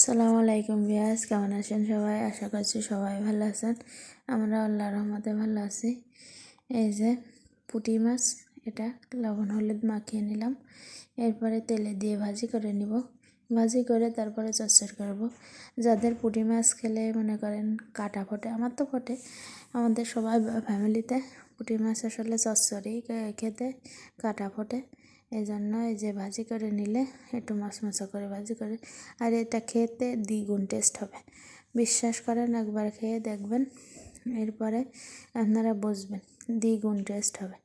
আসসালামু আলাইকুম ভিউয়ার্স, কেমন আছেন সবাই? আশা করছি সবাই ভালো আছেন। আমরা আল্লাহর রহমতে ভালো আছি। এই যে পুঁটি মাছ, এটা লবণ হলুদ মাখিয়ে নিলাম। এরপরে তেলে দিয়ে ভাজি করে নিব। ভাজি করে তারপরে চচ্চড়ি করব। যাদের পুঁটি মাছ খেলে মনে করেন কাটা ফোটে, আমার তো ফোটে, আমাদের সবাই ফ্যামিলিতে পুঁটি মাছ আসলে চচ্চড়ি খেতে কাটা ফোটে। এই জন্য এই যে ভাজি করে নিলে একটু মশমশা করে ভাজি করে, আর এটা খেতে দ্বিগুণ টেস্ট হবে। বিশ্বাস করেন, একবার খেয়ে দেখবেন, এরপরে আপনারা বুঝবেন দ্বিগুণ টেস্ট হবে।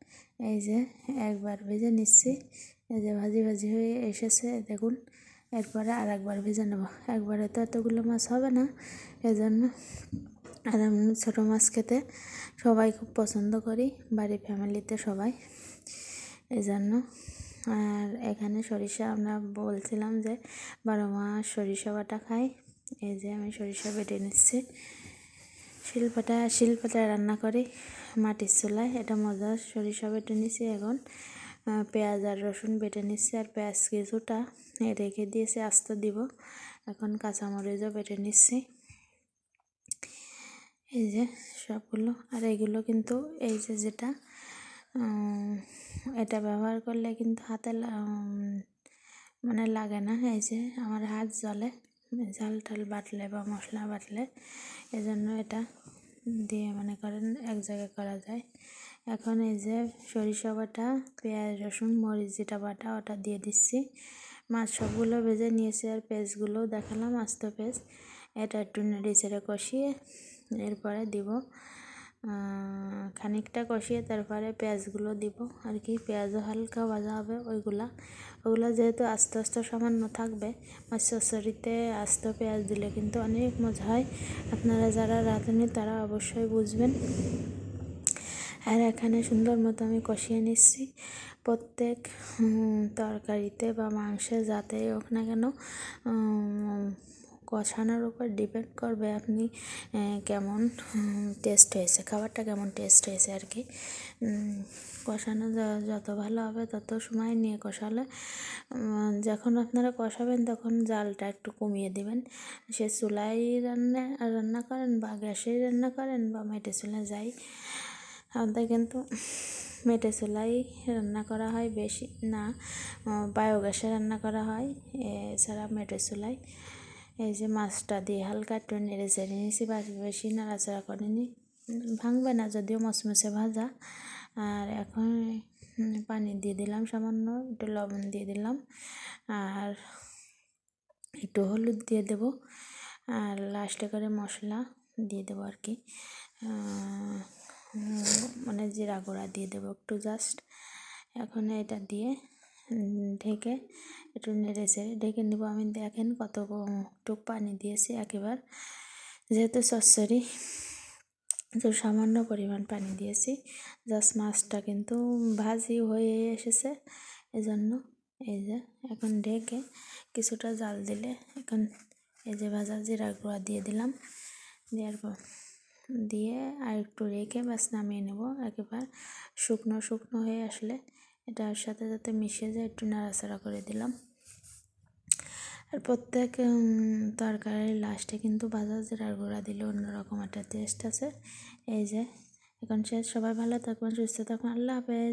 এই যে একবার ভেজে নিচ্ছি, এই যে ভাজি ভাজি হয়ে এসেছে দেখুন। এরপরে আর একবার ভেজে নেব। একবারে তো এতগুলো মাছ হবে না, এজন্য। আর আমি ছোটো মাছ খেতে সবাই খুব পছন্দ করি, বাড়ির ফ্যামিলিতে সবাই, এজন্য। আর এখানে সরিষা, আমরা বলছিলাম যে 12 মাস সরিষা বাটা খাই। এই যে আমি সরিষা বেটে নিচ্ছি, শিলপাটায় রান্না করি মাটির চুলায়, এটা মজা। সরিষা বেটে নিচ্ছি, এখন পেঁয়াজ আর রসুন বেটে নিচ্ছি, আর পেঁয়াজ কিছুটা রেখে দিয়েছি, আস্ত দিব। এখন কাঁচামরিচও বেটে নিচ্ছি, এই যে সবগুলো। আর এইগুলো কিন্তু এই যে যেটা এটা ব্যবহার করলে কিন্তু হাতে মানে লাগে না। এই যে আমার হাত জ্বলে ঝাল টাল বাটলে বা মশলা বাটলে, এজন্য এটা দিয়ে মনে করেন এক জায়গায় করা যায়। এখন এই যে সরিষা বাটা, পেঁয়াজ রসুন মরিচ যেটা বাটা, ওটা দিয়ে দিচ্ছি। মাছ সবগুলো ভেজে নিয়েছি, আর পেঁয়াজগুলোও দেখালাম, আস্ত পেঁয়াজ। এটা একটু নেড়ে চেড়ে কষিয়ে এরপরে দিব, খানিকটা কষিয়ে তারপরে পেঁয়াজগুলো দিব আর কি। পেঁয়াজও হালকা ভাজা হবে। ওগুলো যেহেতু আস্তে আস্তে সামান্য থাকবে, মাছ চচ্চড়িতে আস্ত পেঁয়াজ দিলে কিন্তু অনেক মজা হয়। আপনারা যারা রাঁধুনি তারা অবশ্যই বুঝবেন। আর এখানে সুন্দর মতো আমি কষিয়ে নিচ্ছি। প্রত্যেক তরকারিতে বা মাংসে যাতে হোক না কেন, কষানোর উপর ডিপেন্ড করবে আপনি কেমন টেস্ট হয়েছে, খাবারটা কেমন টেস্ট হয়েছে আর কি। কষানো যত ভালো হবে তত সময় নিয়ে কষালে, যখন আপনারা কষাবেন তখন জালটা একটু কমিয়ে দিবেন। সে চুলায় রান্না করেন বা গ্যাসেই রান্না করেন বা মেটে চুলা যাই, আমাদের কিন্তু মেটে চুলাই রান্না করা হয় বেশি না, বায়োগ্যাসে রান্না করা হয়, এছাড়া মেটে চুলাই। এই যে মাছটা দিয়ে হালকা একটু নেড়ে চেড়ে নিয়েছি, বেশি নাড়াচাড়া করিনি, ভাঙবে না যদিও মচমচে ভাজা। আর এখন পানি দিয়ে দিলাম, সামান্য একটু লবণ দিয়ে দিলাম, আর একটু হলুদ দিয়ে দেব, আর লাস্টে করে মশলা দিয়ে দেবো আর কি, মানে জিরা গুঁড়া দিয়ে দেবো একটু জাস্ট। এখন এটা দিয়ে ঢেকে একটু নেড়ে চেড়ে ঢেকে নেবো। আমি দেখেন কতটুকু পানি দিয়েছি, একেবারে যেহেতু চচ্চড়ি তো সামান্য পরিমাণ পানি দিয়েছি। জাস্ট মাছটা কিন্তু ভাজি হয়ে এসেছে, এজন্য। এই যে এখন ঢেকে কিছুটা জাল দিলে, এখন এই যে ভাজা জিরা গুঁড়া দিয়ে দিলাম, দেওয়ার পর দিয়ে আর একটু রেখে ব্যাস নামিয়ে নেব। একেবারে শুকনো শুকনো হয়ে আসলে এটার সাথে যাতে মিশে যায় একটু নাড়াচাড়া করে দিলাম। আর প্রত্যেক তরকারির লাস্টে কিন্তু ভাজা জিরার গুঁড়া দিলে অন্যরকম একটা টেস্ট আছে। এই যে এখন শেষ। সবাই ভালো থাকবেন, সুস্থ থাকবেন, আল্লাহ হাফেজ।